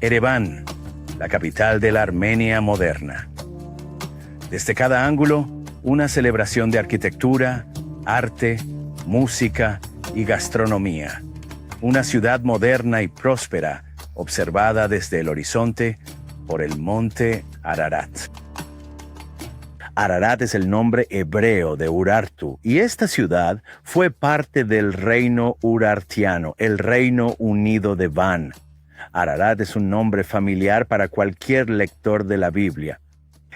Ereván, la capital de la Armenia moderna. Desde cada ángulo, una celebración de arquitectura, arte, música y gastronomía. Una ciudad moderna y próspera, observada desde el horizonte por el monte Ararat. Ararat es el nombre hebreo de Urartu, y esta ciudad fue parte del reino urartiano, el reino unido de Van. Ararat es un nombre familiar para cualquier lector de la Biblia.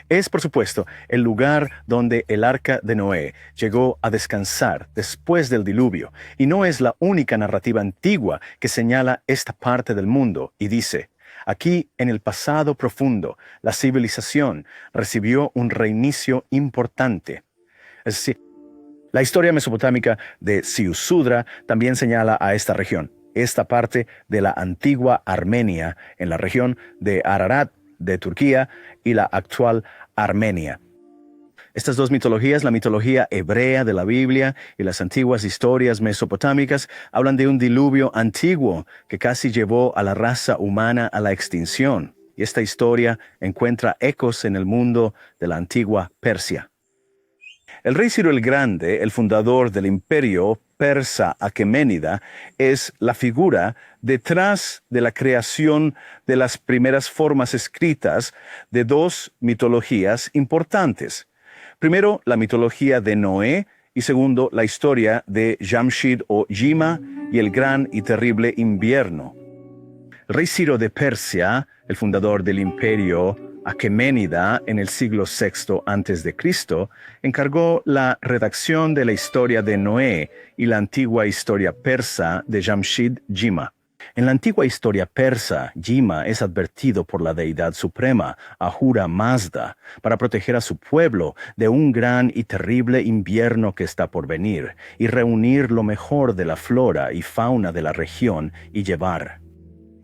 Es, por supuesto, el lugar donde el arca de Noé llegó a descansar después del diluvio, y no es la única narrativa antigua que señala esta parte del mundo y dice: aquí, en el pasado profundo, la civilización recibió un reinicio importante. Es decir, la historia mesopotámica de Ziusudra también señala a esta región, esta parte de la antigua Armenia, en la región de Ararat, de Turquía, y la actual Armenia. Estas dos mitologías, la mitología hebrea de la Biblia y las antiguas historias mesopotámicas, hablan de un diluvio antiguo que casi llevó a la raza humana a la extinción. Y esta historia encuentra ecos en el mundo de la antigua Persia. El rey Ciro el Grande, el fundador del imperio persa aqueménida, es la figura detrás de la creación de las primeras formas escritas de dos mitologías importantes. Primero, la mitología de Noé, y segundo, la historia de Jamshid o Jima y el gran y terrible invierno. El rey Ciro de Persia, el fundador del imperio aqueménida en el siglo VI a.C., encargó la redacción de la historia de Noé y la antigua historia persa de Jamshid Jima. En la antigua historia persa, Jima es advertido por la deidad suprema, Ahura Mazda, para proteger a su pueblo de un gran y terrible invierno que está por venir, y reunir lo mejor de la flora y fauna de la región y llevar,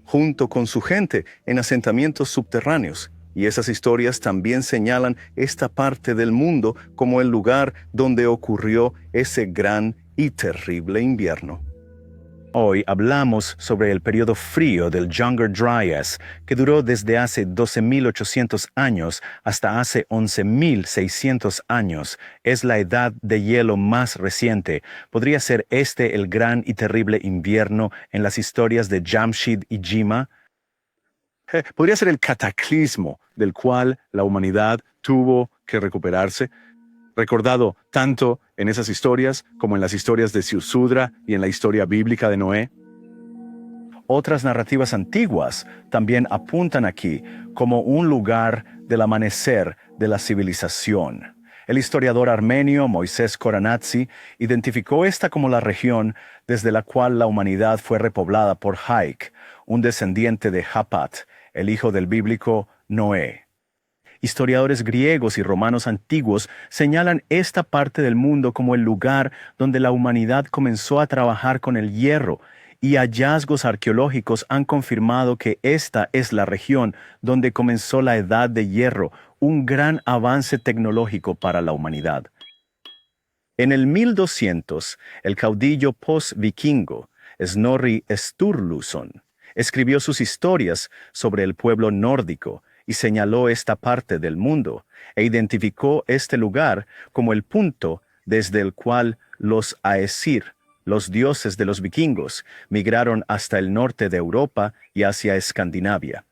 junto con su gente, en asentamientos subterráneos. Y esas historias también señalan esta parte del mundo como el lugar donde ocurrió ese gran y terrible invierno. Hoy hablamos sobre el periodo frío del Younger Dryas, que duró desde hace 12.800 años hasta hace 11.600 años. Es la edad de hielo más reciente. ¿Podría ser este el gran y terrible invierno en las historias de Jamshid y Jima? ¿Podría ser el cataclismo del cual la humanidad tuvo que recuperarse, recordado tanto en esas historias como en las historias de Ziusudra y en la historia bíblica de Noé? Otras narrativas antiguas también apuntan aquí como un lugar del amanecer de la civilización. El historiador armenio Moisés Koranadze identificó esta como la región desde la cual la humanidad fue repoblada por Haik, un descendiente de Japat, el hijo del bíblico Noé. Historiadores griegos y romanos antiguos señalan esta parte del mundo como el lugar donde la humanidad comenzó a trabajar con el hierro, y hallazgos arqueológicos han confirmado que esta es la región donde comenzó la edad de hierro, un gran avance tecnológico para la humanidad. En el 1200, el caudillo post-vikingo, Snorri Sturluson, escribió sus historias sobre el pueblo nórdico y señaló esta parte del mundo, e identificó este lugar como el punto desde el cual los Aesir, los dioses de los vikingos, migraron hasta el norte de Europa y hacia Escandinavia.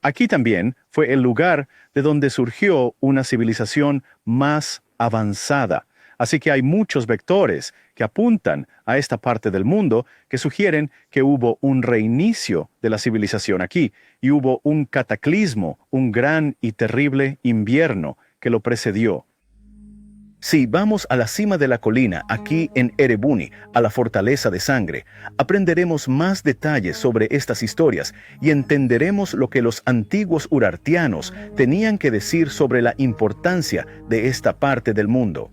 Aquí también fue el lugar de donde surgió una civilización más avanzada. Así que hay muchos vectores que apuntan a esta parte del mundo que sugieren que hubo un reinicio de la civilización aquí y hubo un cataclismo, un gran y terrible invierno que lo precedió. Si vamos a la cima de la colina, aquí en Erebuni, a la fortaleza de sangre, aprenderemos más detalles sobre estas historias y entenderemos lo que los antiguos urartianos tenían que decir sobre la importancia de esta parte del mundo.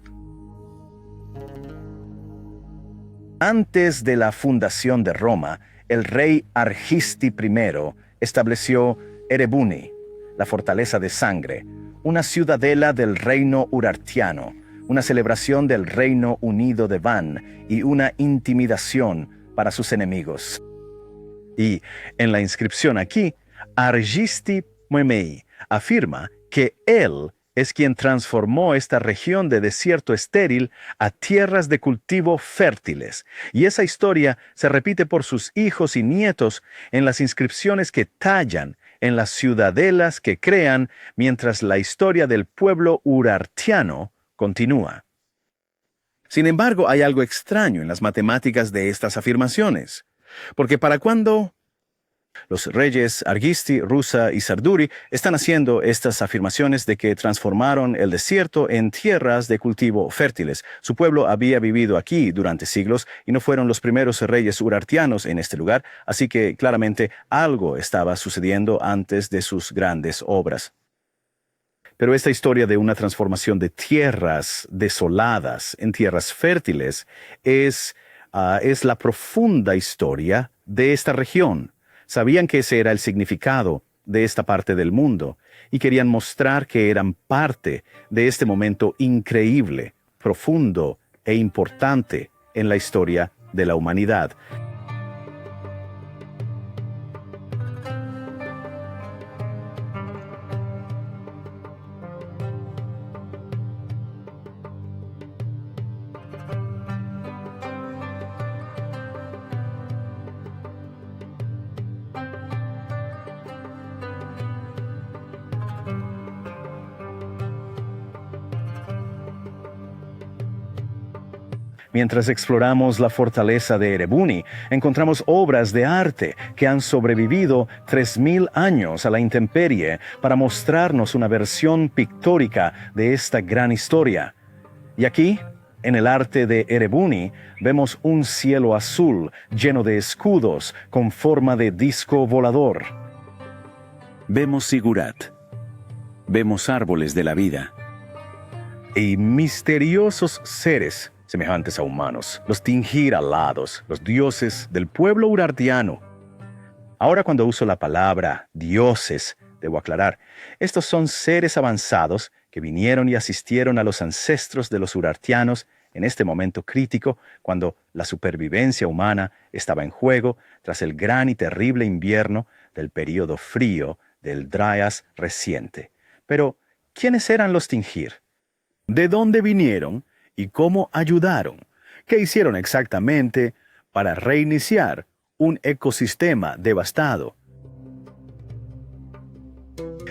Antes de la fundación de Roma, el rey Argisti I estableció Erebuni, la fortaleza de sangre, una ciudadela del reino urartiano, una celebración del reino unido de Van y una intimidación para sus enemigos. Y en la inscripción aquí Argisti Muemei afirma que él es quien transformó esta región de desierto estéril a tierras de cultivo fértiles, y esa historia se repite por sus hijos y nietos en las inscripciones que tallan en las ciudadelas que crean mientras la historia del pueblo urartiano continúa. Sin embargo, hay algo extraño en las matemáticas de estas afirmaciones, porque para cuando los reyes Argisti, Rusa y Sarduri están haciendo estas afirmaciones de que transformaron el desierto en tierras de cultivo fértiles. Su pueblo había vivido aquí durante siglos y no fueron los primeros reyes urartianos en este lugar, así que claramente algo estaba sucediendo antes de sus grandes obras. Pero esta historia de una transformación de tierras desoladas en tierras fértiles es la profunda historia de esta región. Sabían que ese era el significado de esta parte del mundo y querían mostrar que eran parte de este momento increíble, profundo e importante en la historia de la humanidad. Mientras exploramos la fortaleza de Erebuni, encontramos obras de arte que han sobrevivido 3000 años a la intemperie para mostrarnos una versión pictórica de esta gran historia. Y aquí, en el arte de Erebuni, vemos un cielo azul lleno de escudos con forma de disco volador. Vemos Sigurat. Vemos árboles de la vida. Y misteriosos seres semejantes a humanos, los Tingir alados, los dioses del pueblo urartiano. Ahora cuando uso la palabra dioses, debo aclarar, estos son seres avanzados que vinieron y asistieron a los ancestros de los urartianos en este momento crítico, cuando la supervivencia humana estaba en juego tras el gran y terrible invierno del período frío del Dryas reciente. Pero, ¿quiénes eran los Tingir? ¿De dónde vinieron? ¿Y cómo ayudaron? ¿Qué hicieron exactamente para reiniciar un ecosistema devastado?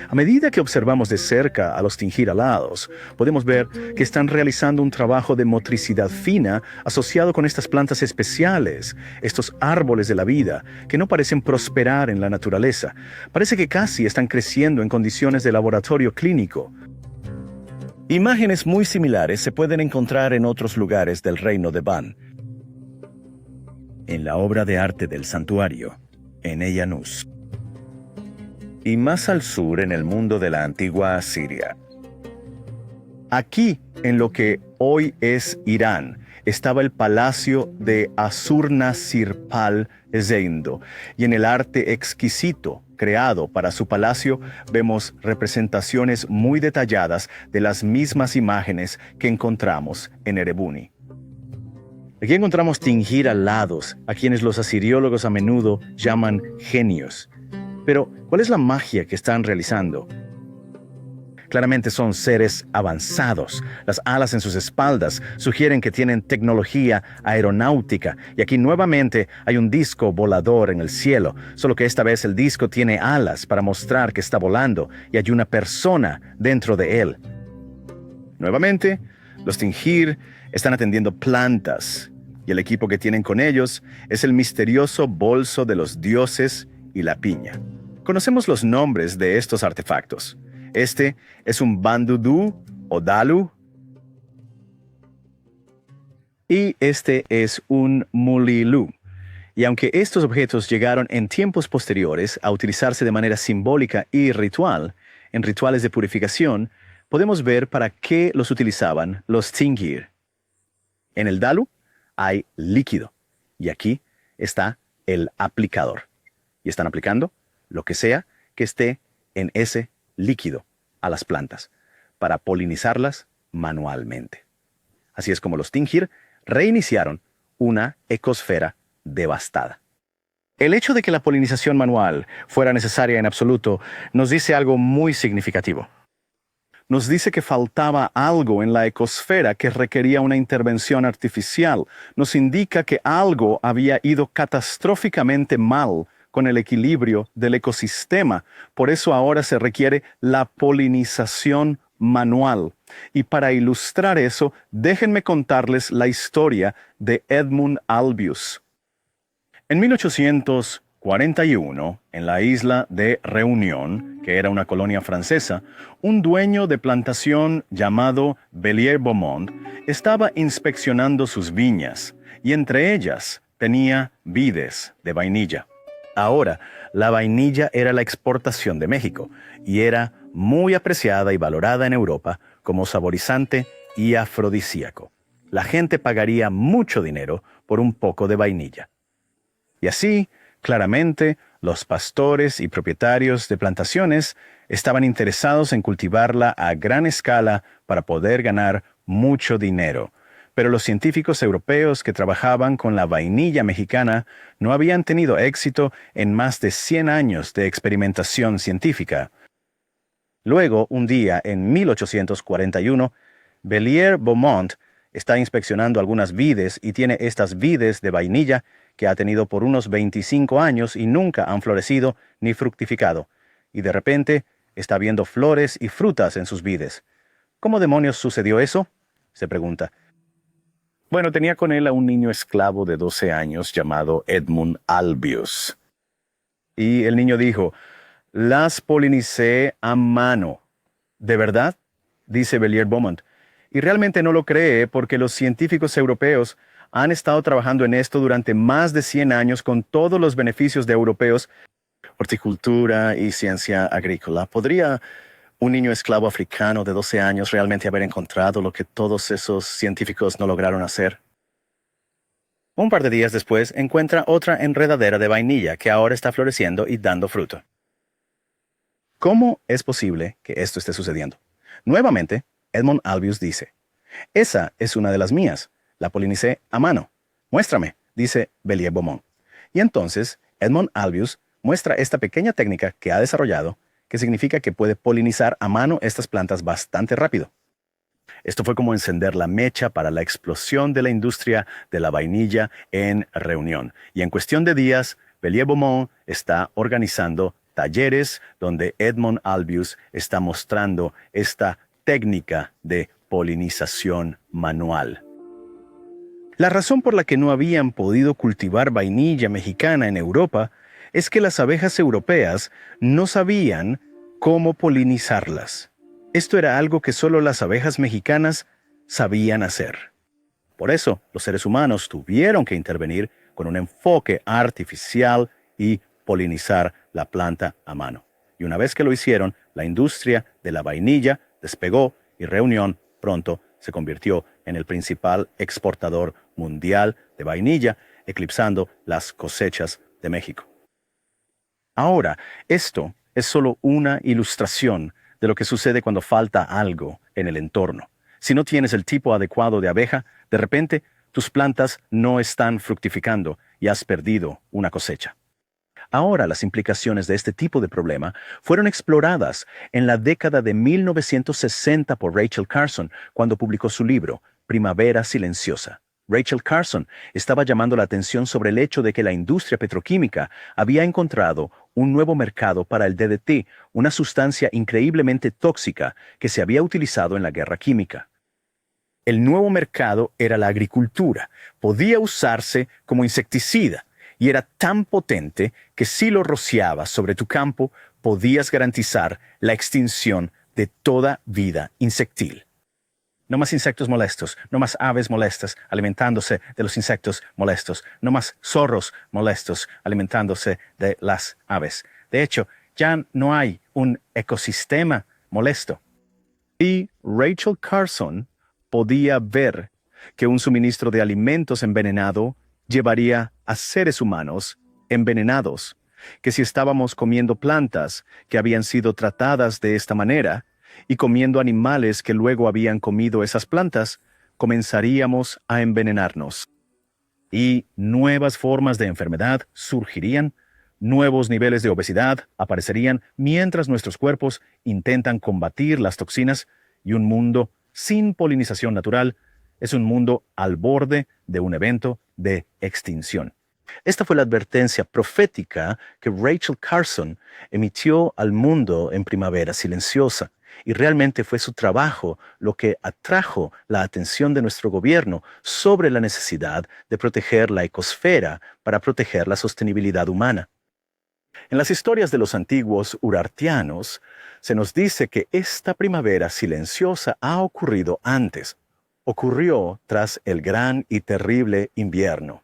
A medida que observamos de cerca a los Tingir alados, podemos ver que están realizando un trabajo de motricidad fina asociado con estas plantas especiales, estos árboles de la vida, que no parecen prosperar en la naturaleza. Parece que casi están creciendo en condiciones de laboratorio clínico. Imágenes muy similares se pueden encontrar en otros lugares del reino de Van. En la obra de arte del santuario, en Eyanus. Y más al sur en el mundo de la antigua Asiria. Aquí, en lo que hoy es Irán, estaba el palacio de Asurnasirpal-Ezeindo, y en el arte exquisito creado para su palacio vemos representaciones muy detalladas de las mismas imágenes que encontramos en Erebuni. Aquí encontramos Tingir alados, a quienes los asiriólogos a menudo llaman genios. Pero, ¿cuál es la magia que están realizando? Claramente son seres avanzados. Las alas en sus espaldas sugieren que tienen tecnología aeronáutica. Y aquí nuevamente hay un disco volador en el cielo, solo que esta vez el disco tiene alas para mostrar que está volando y hay una persona dentro de él. Nuevamente, los Tingir están atendiendo plantas y el equipo que tienen con ellos es el misterioso bolso de los dioses y la piña. Conocemos los nombres de estos artefactos. Este es un Bandudu o Dalu. Y este es un Mulilu. Y aunque estos objetos llegaron en tiempos posteriores a utilizarse de manera simbólica y ritual, en rituales de purificación, podemos ver para qué los utilizaban los Tingir. En el Dalu hay líquido. Y aquí está el aplicador. Y están aplicando lo que sea que esté en ese líquido a las plantas para polinizarlas manualmente. Así es como los Tingir reiniciaron una ecosfera devastada. El hecho de que la polinización manual fuera necesaria en absoluto nos dice algo muy significativo. Nos dice que faltaba algo en la ecosfera que requería una intervención artificial. Nos indica que algo había ido catastróficamente mal con el equilibrio del ecosistema. Por eso ahora se requiere la polinización manual. Y para ilustrar eso, déjenme contarles la historia de Edmund Albius. En 1841, en la isla de Reunión, que era una colonia francesa, un dueño de plantación llamado Bellier-Beaumont estaba inspeccionando sus viñas, y entre ellas tenía vides de vainilla. Ahora, la vainilla era la exportación de México, y era muy apreciada y valorada en Europa como saborizante y afrodisíaco. La gente pagaría mucho dinero por un poco de vainilla. Y así, claramente, los pastores y propietarios de plantaciones estaban interesados en cultivarla a gran escala para poder ganar mucho dinero. Pero los científicos europeos que trabajaban con la vainilla mexicana no habían tenido éxito en más de 100 años de experimentación científica. Luego, un día, en 1841, Bellier-Beaumont está inspeccionando algunas vides y tiene estas vides de vainilla que ha tenido por unos 25 años y nunca han florecido ni fructificado. Y de repente está viendo flores y frutas en sus vides. ¿Cómo demonios sucedió eso?, se pregunta. Bueno, tenía con él a un niño esclavo de 12 años llamado Edmund Albius. Y el niño dijo: las polinicé a mano. ¿De verdad?, dice Bellier-Beaumont. Y realmente no lo cree porque los científicos europeos han estado trabajando en esto durante más de 100 años con todos los beneficios de europeos, horticultura y ciencia agrícola. ¿Podría un niño esclavo africano de 12 años realmente haber encontrado lo que todos esos científicos no lograron hacer? Un par de días después encuentra otra enredadera de vainilla que ahora está floreciendo y dando fruto. ¿Cómo es posible que esto esté sucediendo? Nuevamente, Edmund Albius dice: esa es una de las mías. La polinicé a mano. Muéstrame, dice Bellier-Beaumont. Y entonces, Edmund Albius muestra esta pequeña técnica que ha desarrollado, que significa que puede polinizar a mano estas plantas bastante rápido. Esto fue como encender la mecha para la explosión de la industria de la vainilla en Reunión. Y en cuestión de días, Bellier-Beaumont está organizando talleres donde Edmund Albius está mostrando esta técnica de polinización manual. La razón por la que no habían podido cultivar vainilla mexicana en Europa es que las abejas europeas no sabían cómo polinizarlas. Esto era algo que solo las abejas mexicanas sabían hacer. Por eso, los seres humanos tuvieron que intervenir con un enfoque artificial y polinizar la planta a mano. Y una vez que lo hicieron, la industria de la vainilla despegó y Reunión pronto se convirtió en el principal exportador mundial de vainilla, eclipsando las cosechas de México. Ahora, esto es solo una ilustración de lo que sucede cuando falta algo en el entorno. Si no tienes el tipo adecuado de abeja, de repente tus plantas no están fructificando y has perdido una cosecha. Ahora las implicaciones de este tipo de problema fueron exploradas en la década de 1960 por Rachel Carson cuando publicó su libro Primavera Silenciosa. Rachel Carson estaba llamando la atención sobre el hecho de que la industria petroquímica había encontrado un nuevo mercado para el DDT, una sustancia increíblemente tóxica que se había utilizado en la guerra química. El nuevo mercado era la agricultura. Podía usarse como insecticida y era tan potente que si lo rociabas sobre tu campo, podías garantizar la extinción de toda vida insectil. No más insectos molestos, no más aves molestas alimentándose de los insectos molestos, no más zorros molestos alimentándose de las aves. De hecho, ya no hay un ecosistema molesto. Y Rachel Carson podía ver que un suministro de alimentos envenenado llevaría a seres humanos envenenados, que si estábamos comiendo plantas que habían sido tratadas de esta manera, y comiendo animales que luego habían comido esas plantas, comenzaríamos a envenenarnos. y nuevas formas de enfermedad surgirían, nuevos niveles de obesidad aparecerían mientras nuestros cuerpos intentan combatir las toxinas y un mundo sin polinización natural es un mundo al borde de un evento de extinción. Esta fue la advertencia profética que Rachel Carson emitió al mundo en Primavera Silenciosa, y realmente fue su trabajo lo que atrajo la atención de nuestro gobierno sobre la necesidad de proteger la ecosfera para proteger la sostenibilidad humana. En las historias de los antiguos urartianos, se nos dice que esta primavera silenciosa ha ocurrido antes. Ocurrió tras el gran y terrible invierno.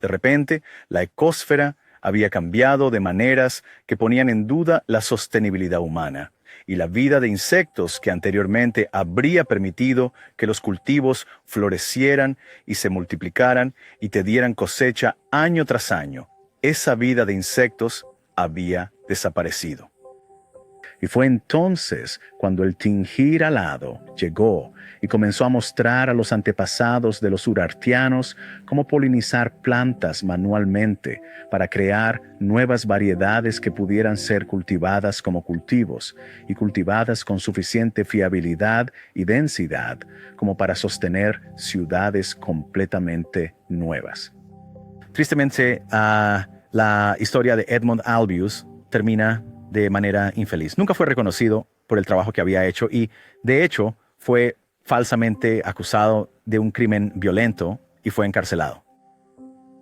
De repente, la ecosfera había cambiado de maneras que ponían en duda la sostenibilidad humana, y la vida de insectos que anteriormente habría permitido que los cultivos florecieran y se multiplicaran y te dieran cosecha año tras año. Esa vida de insectos había desaparecido. Y fue entonces cuando el Tingir alado llegó y comenzó a mostrar a los antepasados de los urartianos cómo polinizar plantas manualmente para crear nuevas variedades que pudieran ser cultivadas como cultivos y cultivadas con suficiente fiabilidad y densidad como para sostener ciudades completamente nuevas. Tristemente, la historia de Edmund Albius termina de manera infeliz. Nunca fue reconocido por el trabajo que había hecho y, de hecho, fue falsamente acusado de un crimen violento y fue encarcelado.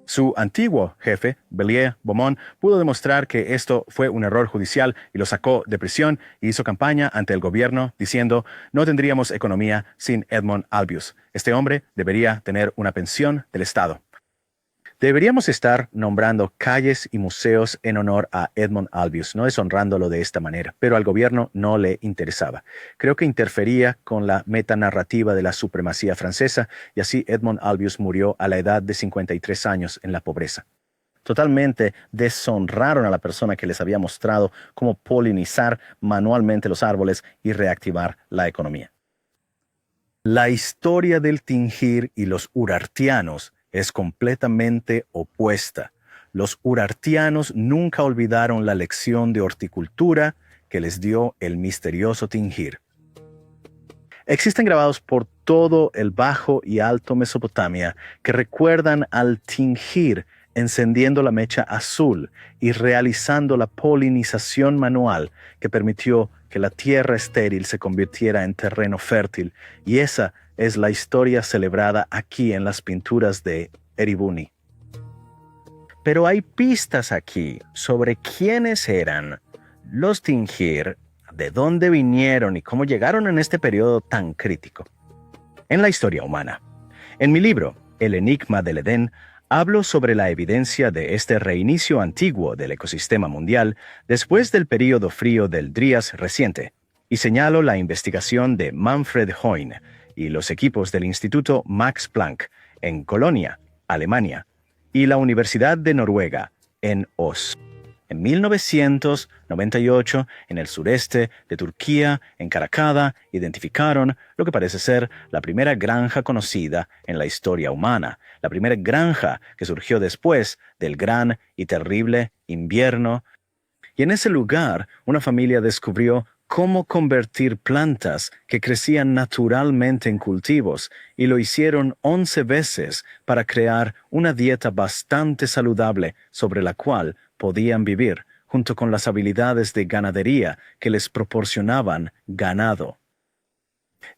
Su antiguo jefe, Bellier Beaumont, pudo demostrar que esto fue un error judicial y lo sacó de prisión y hizo campaña ante el gobierno diciendo: no tendríamos economía sin Edmund Albius. Este hombre debería tener una pensión del Estado. Deberíamos estar nombrando calles y museos en honor a Edmund Albius, no deshonrándolo de esta manera, pero al gobierno no le interesaba. Creo que interfería con la metanarrativa de la supremacía francesa y así Edmund Albius murió a la edad de 53 años en la pobreza. Totalmente deshonraron a la persona que les había mostrado cómo polinizar manualmente los árboles y reactivar la economía. La historia del Tingir y los urartianos es completamente opuesta. Los urartianos nunca olvidaron la lección de horticultura que les dio el misterioso Tingir. Existen grabados por todo el Bajo y Alto Mesopotamia que recuerdan al Tingir encendiendo la mecha azul y realizando la polinización manual que permitió que la tierra estéril se convirtiera en terreno fértil, y esa es la historia celebrada aquí en las pinturas de Eribuni. Pero hay pistas aquí sobre quiénes eran los Tingir, de dónde vinieron y cómo llegaron en este periodo tan crítico en la historia humana. En mi libro, El Enigma del Edén, hablo sobre la evidencia de este reinicio antiguo del ecosistema mundial después del período frío del Drías reciente, y señalo la investigación de Manfred Hoyne y los equipos del Instituto Max Planck en Colonia, Alemania, y la Universidad de Noruega en Oslo. En 1998, en el sureste de Turquía, en Karakada, identificaron lo que parece ser la primera granja conocida en la historia humana, la primera granja que surgió después del gran y terrible invierno. Y en ese lugar, una familia descubrió cómo convertir plantas que crecían naturalmente en cultivos, y lo hicieron 11 veces para crear una dieta bastante saludable sobre la cual podían vivir, junto con las habilidades de ganadería que les proporcionaban ganado.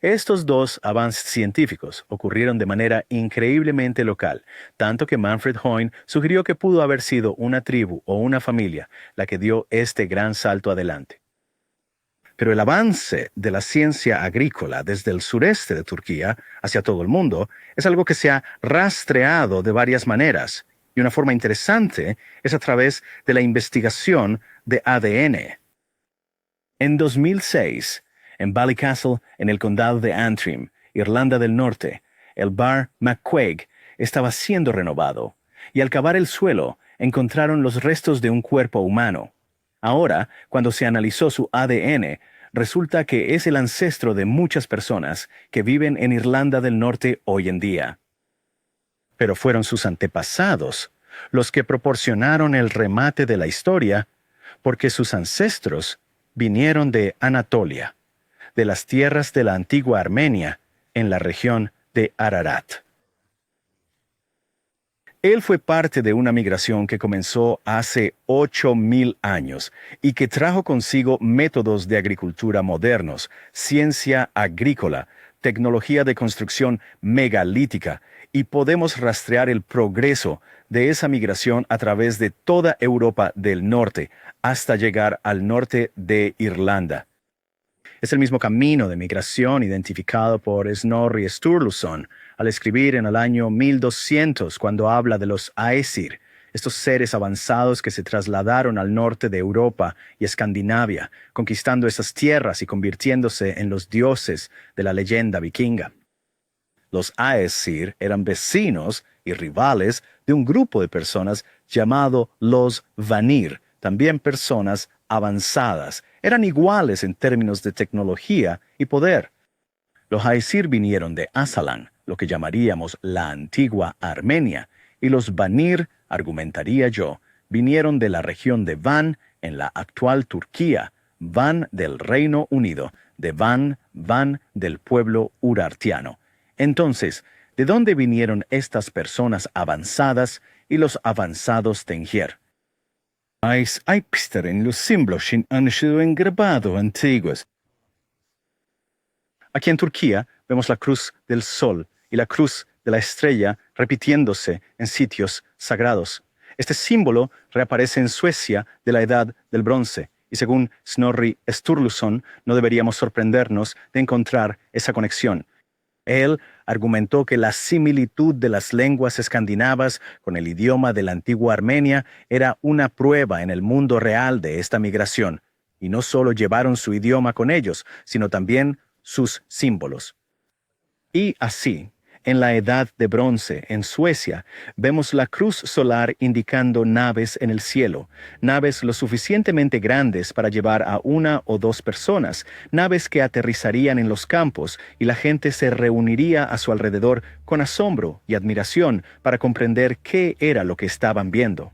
Estos dos avances científicos ocurrieron de manera increíblemente local, tanto que Manfred Hoyne sugirió que pudo haber sido una tribu o una familia la que dio este gran salto adelante. Pero el avance de la ciencia agrícola desde el sureste de Turquía hacia todo el mundo es algo que se ha rastreado de varias maneras, y una forma interesante es a través de la investigación de ADN. En 2006, en Ballycastle, en el condado de Antrim, Irlanda del Norte, el Bar McQuaig estaba siendo renovado, y al cavar el suelo encontraron los restos de un cuerpo humano. Ahora, cuando se analizó su ADN, resulta que es el ancestro de muchas personas que viven en Irlanda del Norte hoy en día. pero fueron sus antepasados los que proporcionaron el remate de la historia, porque sus ancestros vinieron de Anatolia, de las tierras de la antigua Armenia, en la región de Ararat. Él fue parte de una migración que comenzó hace 8.000 años y que trajo consigo métodos de agricultura modernos, ciencia agrícola, tecnología de construcción megalítica, y podemos rastrear el progreso de esa migración a través de toda Europa del norte hasta llegar al norte de Irlanda. Es el mismo camino de migración identificado por Snorri Sturluson al escribir en el año 1200 cuando habla de los Aesir, estos seres avanzados que se trasladaron al norte de Europa y Escandinavia, conquistando esas tierras y convirtiéndose en los dioses de la leyenda vikinga. Los Aesir eran vecinos y rivales de un grupo de personas llamado los Vanir, también personas avanzadas. Eran iguales en términos de tecnología y poder. Los Aesir vinieron de Asalan, lo que llamaríamos la antigua Armenia, y los Vanir, argumentaría yo, vinieron de la región de Van en la actual Turquía, Van del Reino Unido, de Van del pueblo urartiano. Entonces, ¿de dónde vinieron estas personas avanzadas y los avanzados Tengir? Hay pistas en los símbolos que han sido engrabados antiguos. Aquí en Turquía vemos la cruz del sol y la cruz de la estrella repitiéndose en sitios sagrados. Este símbolo reaparece en Suecia de la Edad del Bronce, y según Snorri Sturluson, no deberíamos sorprendernos de encontrar esa conexión. Él argumentó que la similitud de las lenguas escandinavas con el idioma de la antigua Armenia era una prueba en el mundo real de esta migración, y no solo llevaron su idioma con ellos, sino también sus símbolos. Y así, en la Edad de Bronce, en Suecia, vemos la cruz solar indicando naves en el cielo, naves lo suficientemente grandes para llevar a 1 o 2 personas, naves que aterrizarían en los campos y la gente se reuniría a su alrededor con asombro y admiración para comprender qué era lo que estaban viendo.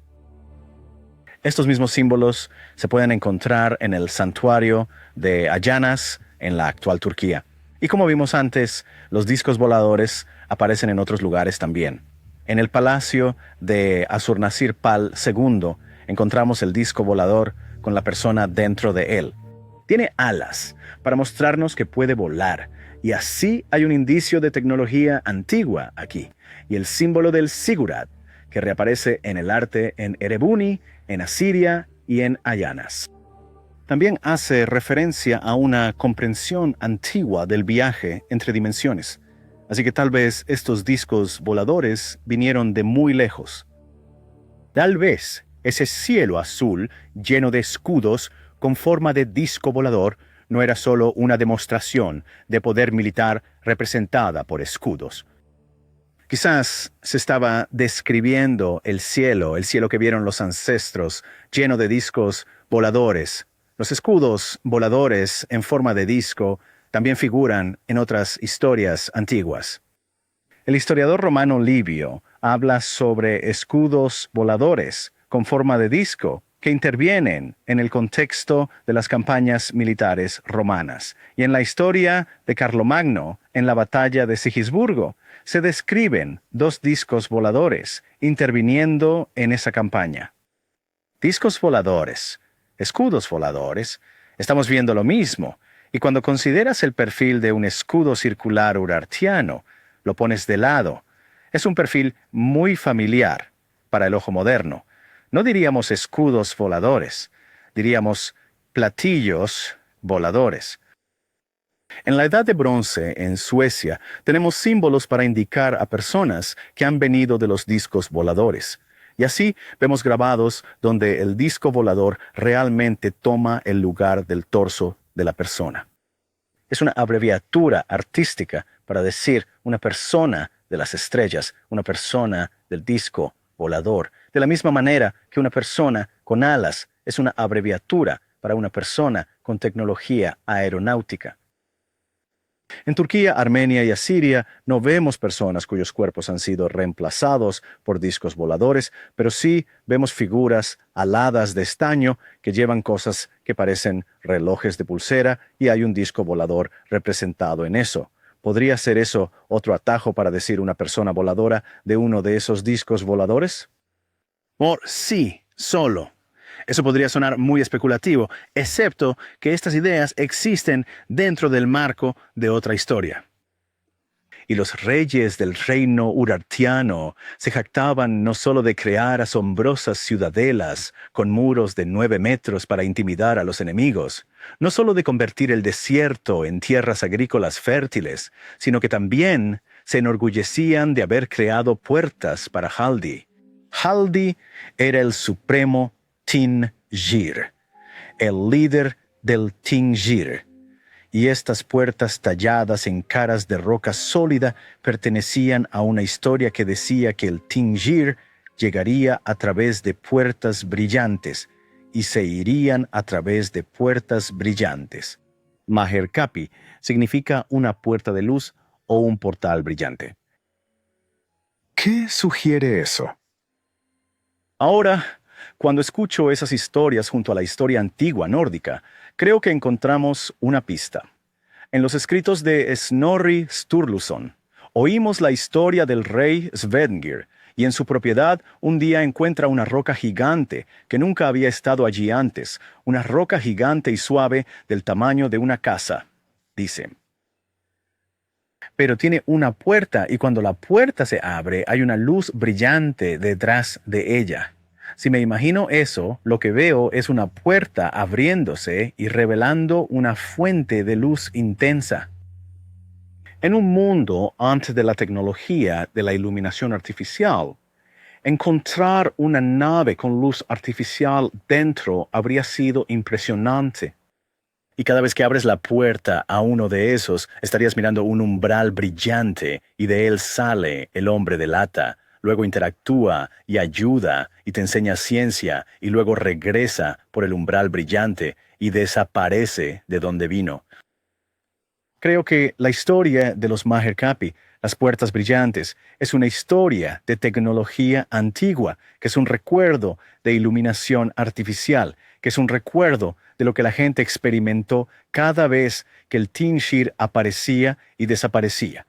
Estos mismos símbolos se pueden encontrar en el santuario de Ayanas, en la actual Turquía. Y como vimos antes, los discos voladores aparecen en otros lugares también. En el palacio de Asurnasirpal II encontramos el disco volador con la persona dentro de él. Tiene alas para mostrarnos que puede volar, y así hay un indicio de tecnología antigua aquí, y el símbolo del Sigurat, que reaparece en el arte en Erebuni, en Asiria y en Ayanas. También hace referencia a una comprensión antigua del viaje entre dimensiones. Así que tal vez estos discos voladores vinieron de muy lejos. Tal vez ese cielo azul lleno de escudos con forma de disco volador no era solo una demostración de poder militar representada por escudos. Quizás se estaba describiendo el cielo que vieron los ancestros, lleno de discos voladores. Los escudos voladores en forma de disco también figuran en otras historias antiguas. El historiador romano Livio habla sobre escudos voladores con forma de disco que intervienen en el contexto de las campañas militares romanas. Y en la historia de Carlomagno, en la batalla de Sigisburgo, se describen 2 discos voladores interviniendo en esa campaña. Discos voladores, escudos voladores, estamos viendo lo mismo, y cuando consideras el perfil de un escudo circular urartiano, lo pones de lado. Es un perfil muy familiar para el ojo moderno. No diríamos escudos voladores, diríamos platillos voladores. En la Edad de Bronce, en Suecia, tenemos símbolos para indicar a personas que han venido de los discos voladores. Y así vemos grabados donde el disco volador realmente toma el lugar del torso de la persona. Es una abreviatura artística para decir una persona de las estrellas, una persona del disco volador, de la misma manera que una persona con alas es una abreviatura para una persona con tecnología aeronáutica. En Turquía, Armenia y Asiria no vemos personas cuyos cuerpos han sido reemplazados por discos voladores, pero sí vemos figuras aladas de estaño que llevan cosas que parecen relojes de pulsera y hay un disco volador representado en eso. ¿Podría ser eso otro atajo para decir una persona voladora de uno de esos discos voladores? Sí, solo. Eso podría sonar muy especulativo, excepto que estas ideas existen dentro del marco de otra historia. Y los reyes del reino urartiano se jactaban no solo de crear asombrosas ciudadelas con muros de 9 metros para intimidar a los enemigos, no solo de convertir el desierto en tierras agrícolas fértiles, sino que también se enorgullecían de haber creado puertas para Haldi. Haldi era el supremo Tingir, el líder del Tingir, y estas puertas talladas en caras de roca sólida pertenecían a una historia que decía que el Tingir llegaría a través de puertas brillantes y se irían a través de puertas brillantes. Maherkapi significa una puerta de luz o un portal brillante. ¿Qué sugiere eso? Ahora, cuando escucho esas historias junto a la historia antigua nórdica, creo que encontramos una pista. En los escritos de Snorri Sturluson, oímos la historia del rey Sverngir, y en su propiedad un día encuentra una roca gigante que nunca había estado allí antes, una roca gigante y suave del tamaño de una casa, dice. Pero tiene una puerta y cuando la puerta se abre hay una luz brillante detrás de ella. Si me imagino eso, lo que veo es una puerta abriéndose y revelando una fuente de luz intensa. En un mundo antes de la tecnología de la iluminación artificial, encontrar una nave con luz artificial dentro habría sido impresionante. Y cada vez que abres la puerta a uno de esos, estarías mirando un umbral brillante y de él sale el hombre de lata. Luego interactúa y ayuda y te enseña ciencia y luego regresa por el umbral brillante y desaparece de donde vino. Creo que la historia de los Maherkapi, las puertas brillantes, es una historia de tecnología antigua, que es un recuerdo de iluminación artificial, que es un recuerdo de lo que la gente experimentó cada vez que el Tingir aparecía y desaparecía.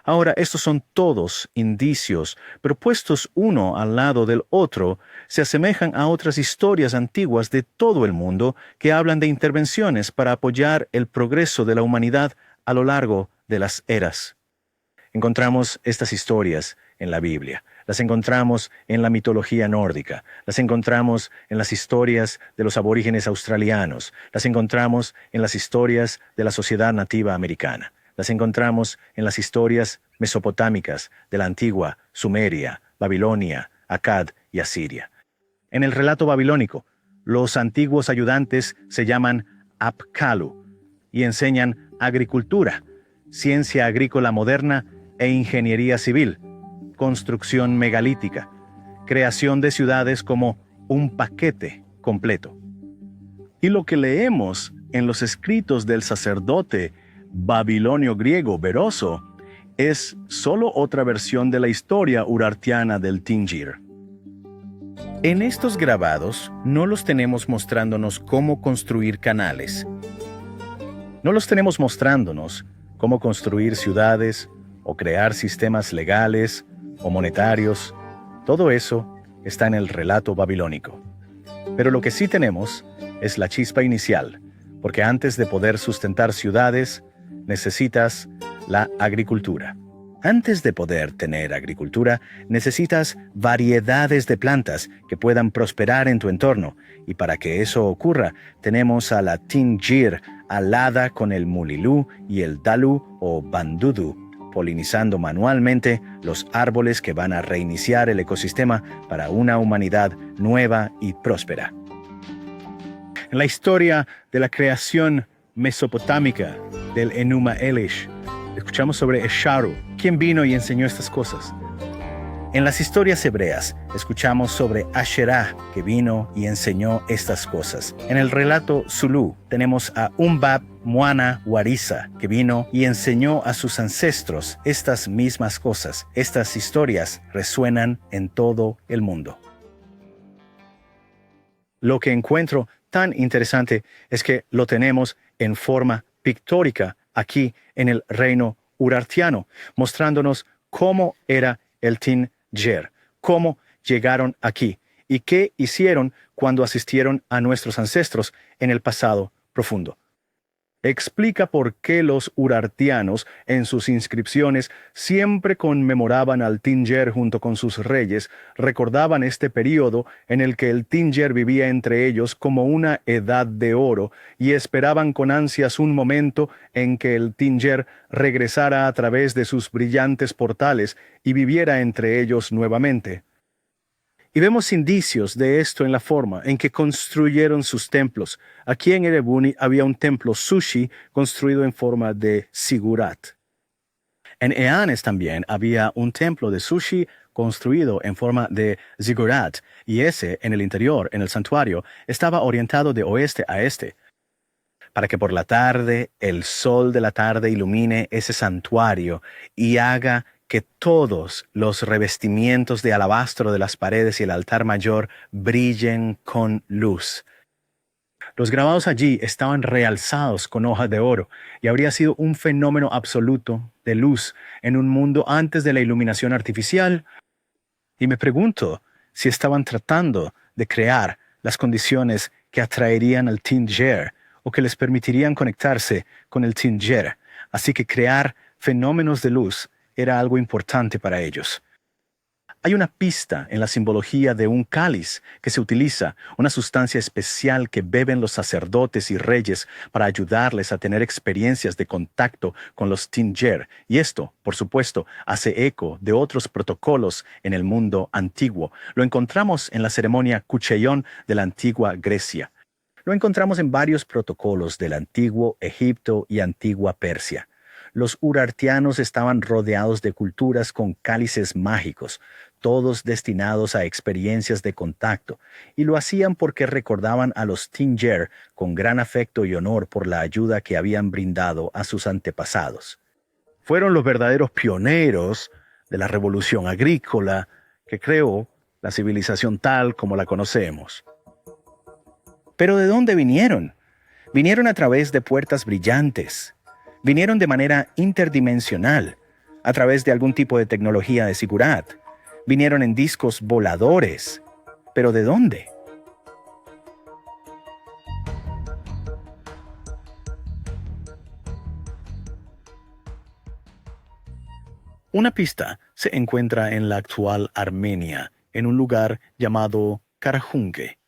Ahora, estos son todos indicios, pero puestos uno al lado del otro, se asemejan a otras historias antiguas de todo el mundo que hablan de intervenciones para apoyar el progreso de la humanidad a lo largo de las eras. Encontramos estas historias en la Biblia, las encontramos en la mitología nórdica, las encontramos en las historias de los aborígenes australianos, las encontramos en las historias de la sociedad nativa americana. Las encontramos en las historias mesopotámicas de la antigua Sumeria, Babilonia, Akkad y Asiria. En el relato babilónico, los antiguos ayudantes se llaman Apkallu y enseñan agricultura, ciencia agrícola moderna e ingeniería civil, construcción megalítica, creación de ciudades como un paquete completo. Y lo que leemos en los escritos del sacerdote babilonio griego Beroso es solo otra versión de la historia urartiana del Tingir. En estos grabados no los tenemos mostrándonos cómo construir canales. No los tenemos mostrándonos cómo construir ciudades o crear sistemas legales o monetarios. Todo eso está en el relato babilónico. Pero lo que sí tenemos es la chispa inicial, porque antes de poder sustentar ciudades, necesitas la agricultura. Antes de poder tener agricultura, necesitas variedades de plantas que puedan prosperar en tu entorno. Y para que eso ocurra, tenemos a la Tingir alada con el mulilú y el dalu o bandudu, polinizando manualmente los árboles que van a reiniciar el ecosistema para una humanidad nueva y próspera. En la historia de la creación mesopotámica del Enuma Elish, escuchamos sobre Esharu, quien vino y enseñó estas cosas. En las historias hebreas, escuchamos sobre Asherah, que vino y enseñó estas cosas. En el relato Zulú, tenemos a Umbab Muana Warisa, que vino y enseñó a sus ancestros estas mismas cosas. Estas historias resuenan en todo el mundo. Lo que encuentro tan interesante es que lo tenemos en forma pictórica aquí en el reino urartiano, mostrándonos cómo era el Tin-Ger, cómo llegaron aquí y qué hicieron cuando asistieron a nuestros ancestros en el pasado profundo. Explica por qué los urartianos en sus inscripciones siempre conmemoraban al Tin-Ger junto con sus reyes, recordaban este período en el que el Tin-Ger vivía entre ellos como una edad de oro y esperaban con ansias un momento en que el Tin-Ger regresara a través de sus brillantes portales y viviera entre ellos nuevamente. Y vemos indicios de esto en la forma en que construyeron sus templos. Aquí en Erebuni había un templo Sushi construido en forma de zigurat. En Eanes también había un templo de Sushi construido en forma de zigurat, y ese, en el interior, en el santuario, estaba orientado de oeste a este, para que por la tarde el sol de la tarde ilumine ese santuario y haga que todos los revestimientos de alabastro de las paredes y el altar mayor brillen con luz. Los grabados allí estaban realzados con hojas de oro y habría sido un fenómeno absoluto de luz en un mundo antes de la iluminación artificial. Y me pregunto si estaban tratando de crear las condiciones que atraerían al Tin-Ger o que les permitirían conectarse con el Tin-Ger. Así que crear fenómenos de luz era algo importante para ellos. Hay una pista en la simbología de un cáliz que se utiliza, una sustancia especial que beben los sacerdotes y reyes para ayudarles a tener experiencias de contacto con los Tin-Ger. Y esto, por supuesto, hace eco de otros protocolos en el mundo antiguo. Lo encontramos en la ceremonia Kucheion de la antigua Grecia. Lo encontramos en varios protocolos del antiguo Egipto y antigua Persia. Los urartianos estaban rodeados de culturas con cálices mágicos, todos destinados a experiencias de contacto, y lo hacían porque recordaban a los Tin-Ger con gran afecto y honor por la ayuda que habían brindado a sus antepasados. Fueron los verdaderos pioneros de la revolución agrícola que creó la civilización tal como la conocemos. ¿Pero de dónde vinieron? Vinieron a través de puertas brillantes. Vinieron de manera interdimensional, a través de algún tipo de tecnología de zigurat. Vinieron en discos voladores. ¿Pero de dónde? Una pista se encuentra en la actual Armenia, en un lugar llamado Karajunke.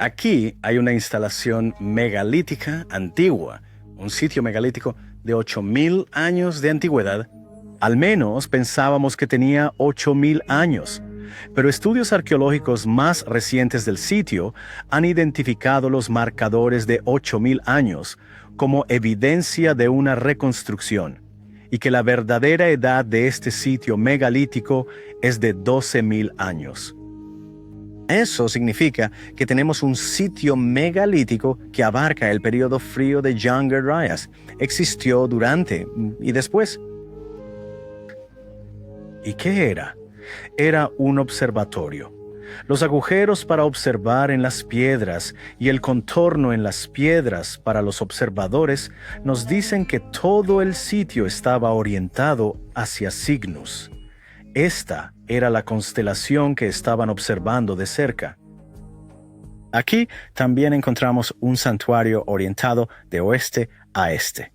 Aquí hay una instalación megalítica antigua, un sitio megalítico de 8.000 años de antigüedad. Al menos pensábamos que tenía 8.000 años, pero estudios arqueológicos más recientes del sitio han identificado los marcadores de 8.000 años como evidencia de una reconstrucción, y que la verdadera edad de este sitio megalítico es de 12.000 años. Eso significa que tenemos un sitio megalítico que abarca el periodo frío de Younger Dryas. Existió durante y después. ¿Y qué era? Era un observatorio. Los agujeros para observar en las piedras y el contorno en las piedras para los observadores nos dicen que todo el sitio estaba orientado hacia Cygnus. Esta era la constelación que estaban observando de cerca. Aquí también encontramos un santuario orientado de oeste a este.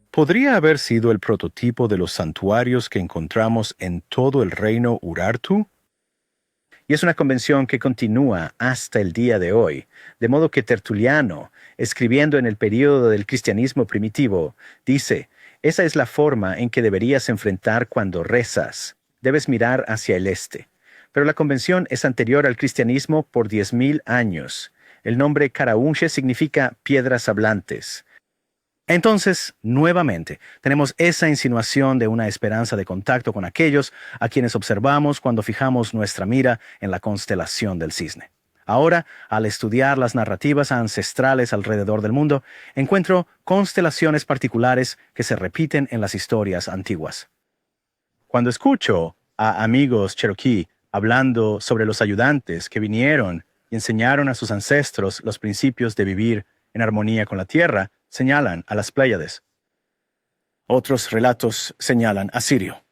¿Podría haber sido el prototipo de los santuarios que encontramos en todo el reino Urartu? Y es una convención que continúa hasta el día de hoy, de modo que Tertuliano, escribiendo en el período del cristianismo primitivo, dice: esa es la forma en que deberías enfrentar cuando rezas. Debes mirar hacia el este. Pero la convención es anterior al cristianismo por 10.000 años. El nombre Karaunche significa piedras hablantes. Entonces, nuevamente, tenemos esa insinuación de una esperanza de contacto con aquellos a quienes observamos cuando fijamos nuestra mira en la constelación del cisne. Ahora, al estudiar las narrativas ancestrales alrededor del mundo, encuentro constelaciones particulares que se repiten en las historias antiguas. Cuando escucho a amigos cherokee hablando sobre los ayudantes que vinieron y enseñaron a sus ancestros los principios de vivir en armonía con la tierra, señalan a las Pléyades. Otros relatos señalan a Sirio.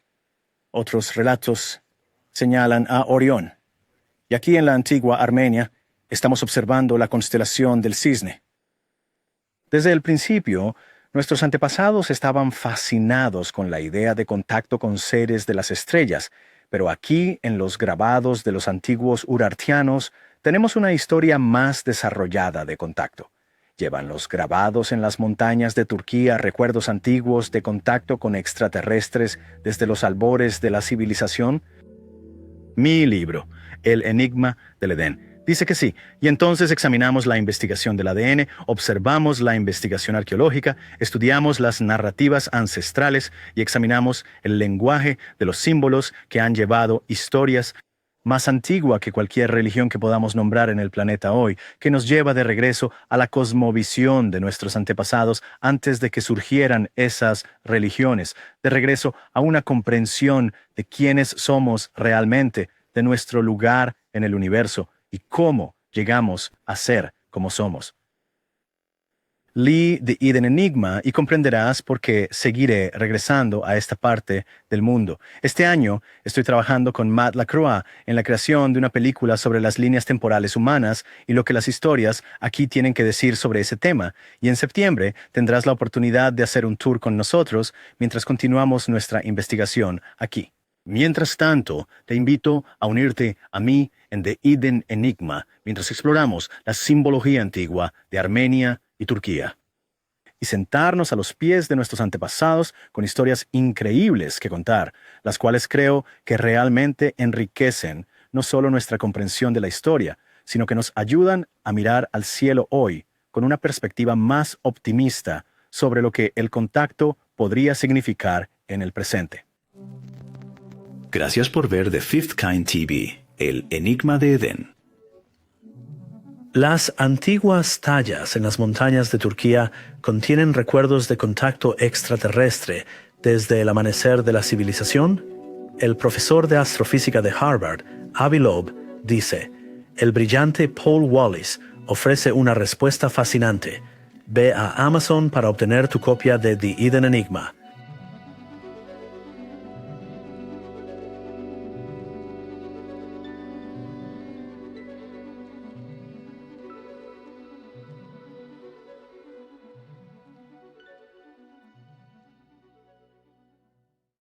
Otros relatos señalan a Orión. Y aquí en la antigua Armenia estamos observando la constelación del cisne. Desde el principio, nuestros antepasados estaban fascinados con la idea de contacto con seres de las estrellas, pero aquí, en los grabados de los antiguos urartianos, tenemos una historia más desarrollada de contacto. Llevan los grabados en las montañas de Turquía recuerdos antiguos de contacto con extraterrestres desde los albores de la civilización. Mi libro, El Enigma del Edén, dice que sí, y entonces examinamos la investigación del ADN, observamos la investigación arqueológica, estudiamos las narrativas ancestrales y examinamos el lenguaje de los símbolos que han llevado historias más antigua que cualquier religión que podamos nombrar en el planeta hoy, que nos lleva de regreso a la cosmovisión de nuestros antepasados antes de que surgieran esas religiones, de regreso a una comprensión de quiénes somos realmente, de nuestro lugar en el universo y cómo llegamos a ser como somos. Lee The Eden Enigma y comprenderás por qué seguiré regresando a esta parte del mundo. Este año estoy trabajando con Matt Lacroix en la creación de una película sobre las líneas temporales humanas y lo que las historias aquí tienen que decir sobre ese tema, y en septiembre tendrás la oportunidad de hacer un tour con nosotros mientras continuamos nuestra investigación aquí. Mientras tanto, te invito a unirte a mí en The Eden Enigma mientras exploramos la simbología antigua de Armenia y Turquía, y sentarnos a los pies de nuestros antepasados con historias increíbles que contar, las cuales creo que realmente enriquecen no solo nuestra comprensión de la historia, sino que nos ayudan a mirar al cielo hoy con una perspectiva más optimista sobre lo que el contacto podría significar en el presente. Gracias por ver The Fifth Kind TV, El Enigma de Edén. Las antiguas tallas en las montañas de Turquía contienen recuerdos de contacto extraterrestre desde el amanecer de la civilización. El profesor de astrofísica de Harvard, Avi Loeb, dice: el brillante Paul Wallis ofrece una respuesta fascinante. Ve a Amazon para obtener tu copia de The Eden Enigma.